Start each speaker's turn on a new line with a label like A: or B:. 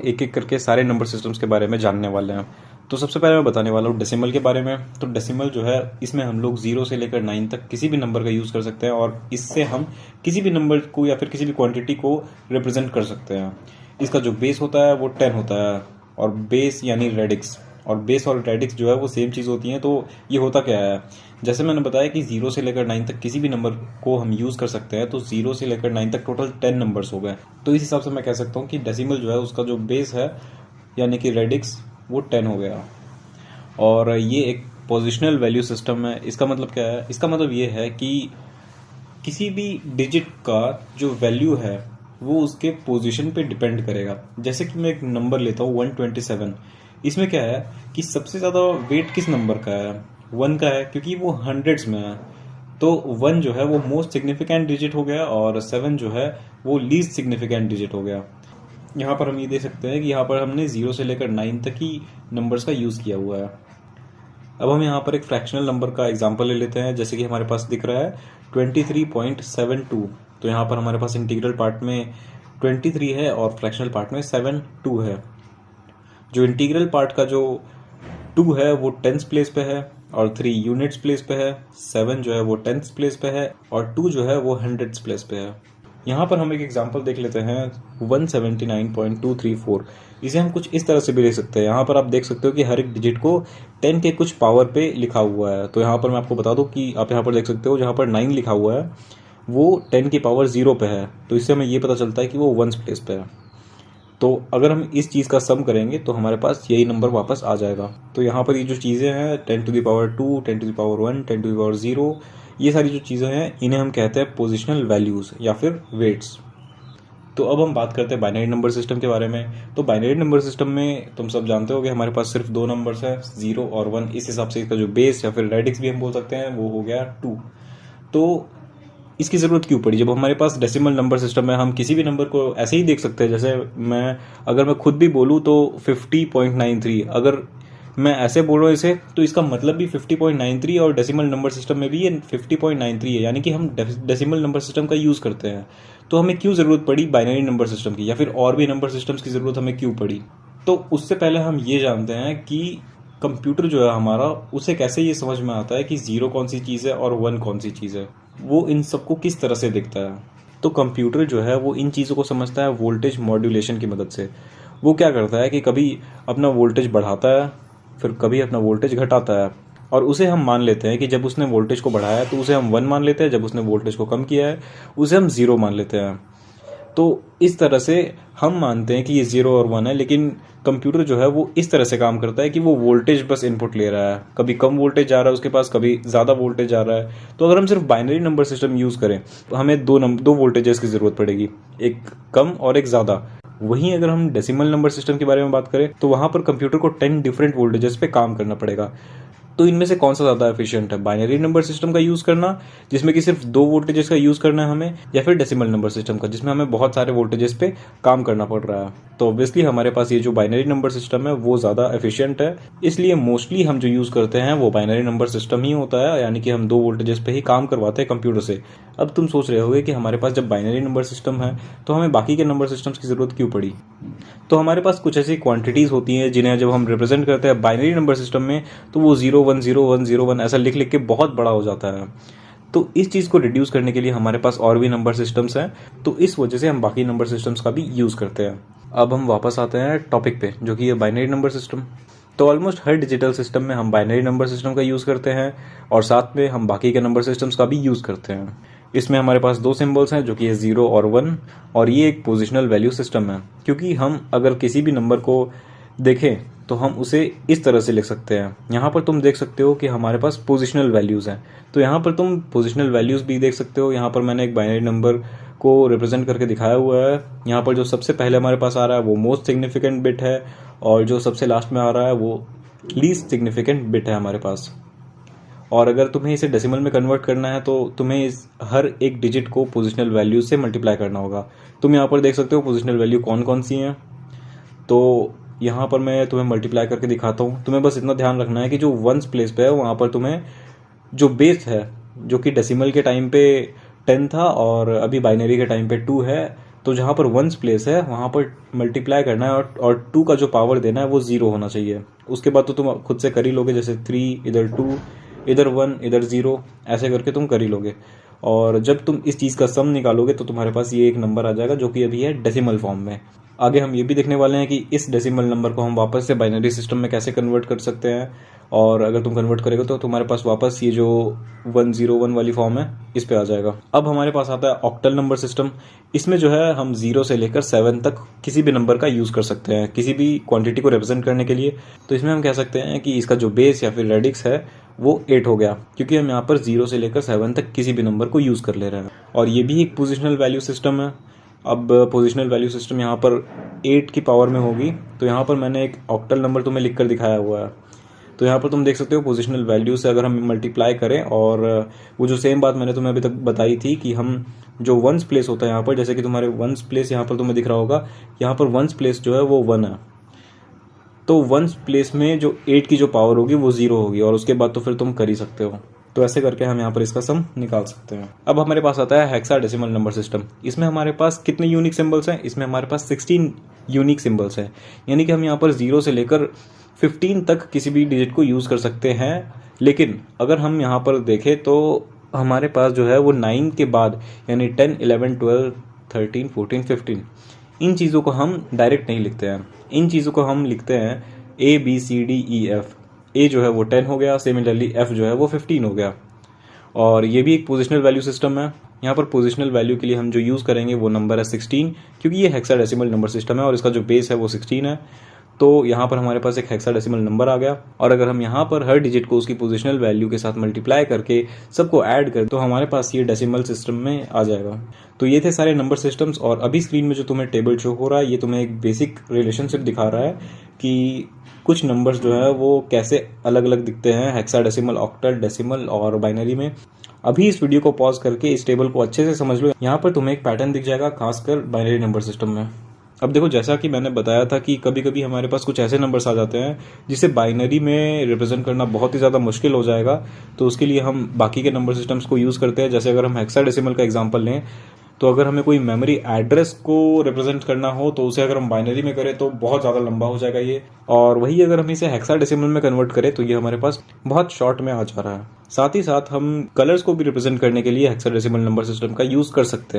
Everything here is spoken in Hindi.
A: एक एक करके सारे नंबर सिस्टम्स के बारे में जानने वाले हैं। तो सबसे पहले मैं बताने वाला हूँ डेसिमल के बारे में। तो डेसिमल जो है, इसमें हम लोग 0 से लेकर 9 तक किसी भी नंबर का यूज़ कर सकते हैं और इससे हम किसी भी नंबर को या फिर किसी भी क्वांटिटी को रिप्रेजेंट कर सकते हैं। इसका जो बेस होता है वो 10 होता है, और बेस यानी रेडिक्स, और बेस और रेडिक्स जो है वो सेम चीज़ होती हैं। तो ये होता क्या है, जैसे मैंने बताया कि 0 से लेकर 9 तक किसी भी नंबर को हम यूज़ कर सकते हैं, तो 0 से लेकर 9 तक टोटल 10 नंबर्स हो गए। तो इस हिसाब से मैं कह सकता हूँ कि डेसिमल जो है उसका जो बेस है यानी कि रेडिक्स वो 10 हो गया। और ये एक पोजिशनल वैल्यू सिस्टम है। इसका मतलब क्या है, इसका मतलब ये है कि किसी भी डिजिट का जो वैल्यू है वो उसके पोजीशन पे डिपेंड करेगा। जैसे कि मैं एक नंबर लेता हूँ 127। इसमें क्या है कि सबसे ज़्यादा वेट किस नंबर का है, 1 का है, क्योंकि वो हंड्रेड्स में है। तो 1 जो है वो मोस्ट सिग्निफिकेंट डिजिट हो गया और 7 जो है वो लीस्ट सिग्निफिकेंट डिजिट हो गया। यहाँ पर हम ये देख सकते हैं कि यहाँ पर हमने 0 से लेकर 9 तक ही नंबर्स का यूज़ किया हुआ है। अब हम यहाँ पर एक फ्रैक्शनल नंबर का एग्जांपल ले लेते हैं। जैसे कि हमारे पास दिख रहा है 23.72। तो यहाँ पर हमारे पास इंटीग्रल पार्ट में 23 है और फ्रैक्शनल पार्ट में 72 है। जो इंटीग्रल पार्ट का जो 2 है वो टेंस प्लेस पे है और 3 यूनिट्स प्लेस पे है, 7 जो है वो टेंस प्लेस पे है और 2 जो है वो हंड्रेड्स प्लेस पे है। यहाँ पर हम एक एग्जांपल देख लेते हैं 179.234। इसे हम कुछ इस तरह से भी लिख सकते हैं। यहाँ पर आप देख सकते हो कि हर एक डिजिट को 10 के कुछ पावर पे लिखा हुआ है। तो यहाँ पर मैं आपको बता दूँ कि आप यहाँ पर देख सकते हो जहाँ पर 9 लिखा हुआ है वो 10 की पावर 0 पे है। तो इससे हमें ये पता चलता है कि वो वंस प्लेस पे है। तो अगर हम इस चीज़ का सम करेंगे तो हमारे पास यही नंबर वापस आ जाएगा। तो यहाँ पर ये जो चीज़ें हैं 10⁻², 10⁻1, 10⁻0, ये सारी जो चीज़ें हैं इन्हें हम कहते हैं पोजिशनल वैल्यूज़ या फिर वेट्स। तो अब हम बात करते हैं बाइनरी नंबर सिस्टम के बारे में। तो बाइनरी नंबर सिस्टम में तुम सब जानते हो कि हमारे पास सिर्फ 2 नंबर्स हैं, 0 और 1। इस हिसाब से इसका जो बेस या फिर रेडिक्स भी हम बोल सकते हैं वो हो गया 2। तो इसकी ज़रूरत क्यों पड़ी, जब हमारे पास डेसिमल नंबर सिस्टम है हम किसी भी नंबर को ऐसे ही देख सकते हैं। जैसे अगर मैं खुद भी बोलूँ तो 50.93, अगर मैं ऐसे बोल रहा हूँ इसे तो इसका मतलब भी 50.93, और डेसिमल नंबर सिस्टम में भी ये 50.93 है, यानी कि हम डेसिमल नंबर सिस्टम का यूज़ करते हैं। तो हमें क्यों ज़रूरत पड़ी बाइनरी नंबर सिस्टम की, या फिर और भी नंबर सिस्टम्स की ज़रूरत हमें क्यों पड़ी। तो उससे पहले हम ये जानते हैं कि कंप्यूटर जो है हमारा, उसे कैसे ये समझ में आता है कि 0 कौन सी चीज़ है और 1 कौन सी चीज़ है, वो इन सबको किस तरह से दिखता है। तो कंप्यूटर जो है वो इन चीज़ों को समझता है वोल्टेज मॉड्यूलेशन की मदद से। वो क्या करता है कि कभी अपना वोल्टेज बढ़ाता है, फिर कभी अपना वोल्टेज घटाता है, और उसे हम मान लेते हैं कि जब उसने वोल्टेज को बढ़ाया तो उसे हम 1 मान लेते हैं, जब उसने वोल्टेज को कम किया है उसे हम 0 मान लेते हैं। तो इस तरह से हम मानते हैं कि ये 0 और 1 है, लेकिन कंप्यूटर जो है वो इस तरह से काम करता है कि वो वोल्टेज बस इनपुट ले रहा है। कभी कम वोल्टेज जा रहा है उसके पास, कभी ज़्यादा वोल्टेज जा रहा है। तो अगर हम सिर्फ बाइनरी नंबर सिस्टम यूज़ करें तो हमें दो वोल्टेजेस की ज़रूरत पड़ेगी, एक कम और एक ज़्यादा। वहीं अगर हम डेसिमल नंबर सिस्टम के बारे में बात करें तो वहाँ पर कंप्यूटर को 10 डिफरेंट वोल्टेजेस पे काम करना पड़ेगा। तो इनमें से कौन सा ज़्यादा एफिशिएंट है, बाइनरी नंबर सिस्टम का यूज़ करना जिसमें कि सिर्फ 2 वोल्टेजेस का यूज़ करना है हमें, या फिर डेसिमल नंबर सिस्टम का जिसमें हमें बहुत सारे वोल्टेजेस पे काम करना पड़ रहा है। तो ऑब्वियसली हमारे पास ये जो बाइनरी नंबर सिस्टम है वो ज़्यादा एफिशिएंट है। इसलिए मोस्टली हम जो यूज़ करते हैं वो बाइनरी नंबर सिस्टम ही होता है, यानी कि हम 2 वोल्टेजेस पे ही काम करवाते हैं कंप्यूटर से। अब तुम सोच रहे होगे कि हमारे पास जब बाइनरी नंबर सिस्टम है तो हमें बाकी के नंबर सिस्टम्स की ज़रूरत क्यों पड़ी। तो हमारे पास कुछ ऐसी क्वांटिटीज़ होती हैं जिन्हें जब हम रिप्रेजेंट करते हैं बाइनरी नंबर सिस्टम में तो वो 0 1 0 1 0 1 ऐसा लिख लिख के बहुत बड़ा हो जाता है। तो इस चीज़ को रिड्यूस करने के लिए हमारे पास और भी नंबर सिस्टम्स हैं, तो इस वजह से हम बाकी नंबर सिस्टम्स का भी यूज़ करते हैं। अब हम वापस आते हैं टॉपिक पे, जो कि है बाइनरी नंबर सिस्टम। तो ऑलमोस्ट हर डिजिटल सिस्टम में हम बाइनरी नंबर सिस्टम का यूज़ करते हैं और साथ में हम बाकी के नंबर सिस्टम्स का भी यूज़ करते हैं। इसमें हमारे पास 2 सिंबल्स हैं जो कि है 0 और 1, और ये एक पोजिशनल वैल्यू सिस्टम है, क्योंकि हम अगर किसी भी नंबर को देखें तो हम उसे इस तरह से लिख सकते हैं। यहाँ पर तुम देख सकते हो कि हमारे पास पोजिशनल वैल्यूज़ हैं, तो यहाँ पर तुम पोजिशनल वैल्यूज़ भी देख सकते हो। यहाँ पर मैंने एक बाइनरी नंबर को रिप्रेजेंट करके दिखाया हुआ है। यहाँ पर जो सबसे पहले हमारे पास आ रहा है वो मोस्ट सिग्निफिकेंट बिट है, और जो सबसे लास्ट में आ रहा है वो लीस्ट सिग्निफिकेंट बिट है हमारे पास। और अगर तुम्हें इसे डेसिमल में कन्वर्ट करना है तो तुम्हें इस हर एक डिजिट को पोजिशनल वैल्यू से मल्टीप्लाई करना होगा। तुम यहाँ पर देख सकते हो पोजिशनल वैल्यू कौन कौन सी हैं। तो यहाँ पर मैं तुम्हें मल्टीप्लाई करके दिखाता हूँ। तुम्हें बस इतना ध्यान रखना है कि जो वंस प्लेस पे है वहाँ पर तुम्हें जो बेस है, जो कि डेसिमल के टाइम पे 10 था और अभी बाइनरी के टाइम पे 2 है, तो जहाँ पर वंस प्लेस है वहाँ पर मल्टीप्लाई करना है और 2 का जो पावर देना है वो 0 होना चाहिए। उसके बाद तो तुम खुद से कर ही लोगे, जैसे 3 इधर 2 इधर 1 इधर 0 ऐसे करके तुम कर ही लोगे। और जब तुम इस चीज़ का सम निकालोगे तो तुम्हारे पास ये एक नंबर आ जाएगा जो कि अभी है डेसिमल फॉर्म में। आगे हम ये भी देखने वाले हैं कि इस डेसिमल नंबर को हम वापस से बाइनरी सिस्टम में कैसे कन्वर्ट कर सकते हैं, और अगर तुम कन्वर्ट करेगा तो तुम्हारे पास वापस ये जो 101 वाली फॉर्म है इस पे आ जाएगा। अब हमारे पास आता है ऑक्टल नंबर सिस्टम। इसमें जो है हम 0 से लेकर 7 तक किसी भी नंबर का यूज़ कर सकते हैं किसी भी क्वांटिटी को रिप्रेजेंट करने के लिए। तो इसमें हम कह सकते हैं कि इसका जो बेस या फिर रेडिक्स है वो 8 हो गया, क्योंकि हम यहाँ पर 0 से लेकर 7 तक किसी भी नंबर को यूज़ कर ले रहे हैं। और ये भी एक पोजिशनल वैल्यू सिस्टम है। अब पोजिशनल वैल्यू सिस्टम यहाँ पर 8 की पावर में होगी। तो यहाँ पर मैंने एक ऑक्टल नंबर तुम्हें लिख कर दिखाया हुआ है। तो यहाँ पर तुम देख सकते हो पोजिशनल वैल्यू से अगर हम मल्टीप्लाई करें, और वो जो सेम बात मैंने तुम्हें अभी तक बताई थी कि हम जो वंस प्लेस होता है यहाँ पर, जैसे कि तुम्हारे वंस प्लेस यहाँ पर तुम्हें दिख रहा होगा, यहाँ पर वंस प्लेस जो है वो 1 है। तो वंस प्लेस में जो 8 की जो पावर होगी वो 0 होगी, और उसके बाद तो फिर तुम कर ही सकते हो। तो ऐसे करके हम यहाँ पर इसका सम निकाल सकते हैं। अब हमारे पास आता है हेक्साडेसिमल नंबर सिस्टम। इसमें हमारे पास कितने यूनिक सिंबल्स हैं? इसमें हमारे पास 16 यूनिक सिंबल्स हैं, यानी कि हम यहाँ पर 0 से लेकर 15 तक किसी भी डिजिट को यूज़ कर सकते हैं। लेकिन अगर हम यहाँ पर देखें तो हमारे पास जो है वो 9 के बाद यानी 10, 11, 12, 13, 14, 15 इन चीज़ों को हम डायरेक्ट नहीं लिखते हैं। इन चीज़ों को हम लिखते हैं ABCDEF। ए जो है वो 10 हो गया, सिमिलरली F जो है वो 15 हो गया। और ये भी एक पोजिशनल वैल्यू सिस्टम है। यहाँ पर पोजिशनल वैल्यू के लिए हम जो यूज़ करेंगे वो नंबर है 16, क्योंकि ये हेक्साडेसिमल नंबर सिस्टम है और इसका जो बेस है वो 16 है। तो यहाँ पर हमारे पास एक हेक्साडेसिमल नंबर आ गया, और अगर हम यहाँ पर हर डिजिट को उसकी पोजिशनल वैल्यू के साथ मल्टीप्लाई करके सबको ऐड कर तो हमारे पास ये डेसिमल सिस्टम में आ जाएगा। तो ये थे सारे नंबर सिस्टम्स, और अभी स्क्रीन में जो तुम्हें टेबल शो हो रहा है ये तुम्हें एक बेसिक रिलेशनशिप दिखा रहा है कि कुछ नंबर्स जो है वो कैसे अलग अलग दिखते हैं हेक्साडेसिमल, ऑक्टल, डेसिमल और बाइनरी में। अभी इस वीडियो को पॉज करके इस टेबल को अच्छे से समझ लो। यहाँ पर तुम्हें एक पैटर्न दिख जाएगा, खासकर बाइनरी नंबर सिस्टम में। अब देखो, जैसा कि मैंने बताया था कि कभी कभी हमारे पास कुछ ऐसे नंबर्स आ जाते हैं जिसे बाइनरी में रिप्रेजेंट करना बहुत ही ज़्यादा मुश्किल हो जाएगा। तो उसके लिए हम बाकी के नंबर सिस्टम्स को यूज़ करते हैं। जैसे अगर हम हेक्साडेसिमल का एग्जांपल लें, तो अगर हमें कोई मेमोरी एड्रेस को रिप्रेजेंट करना हो तो उसे अगर हम बाइनरी में करें तो बहुत ज़्यादा लंबा हो जाएगा ये। और वही अगर हम इसे हेक्साडेसिमल में कन्वर्ट करें तो ये हमारे पास बहुत शॉर्ट में आ जा रहा है। साथ ही साथ हम कलर्स को भी रिप्रेजेंट करने के लिए हेक्साडेसिमल नंबर सिस्टम का यूज़ कर सकते हैं।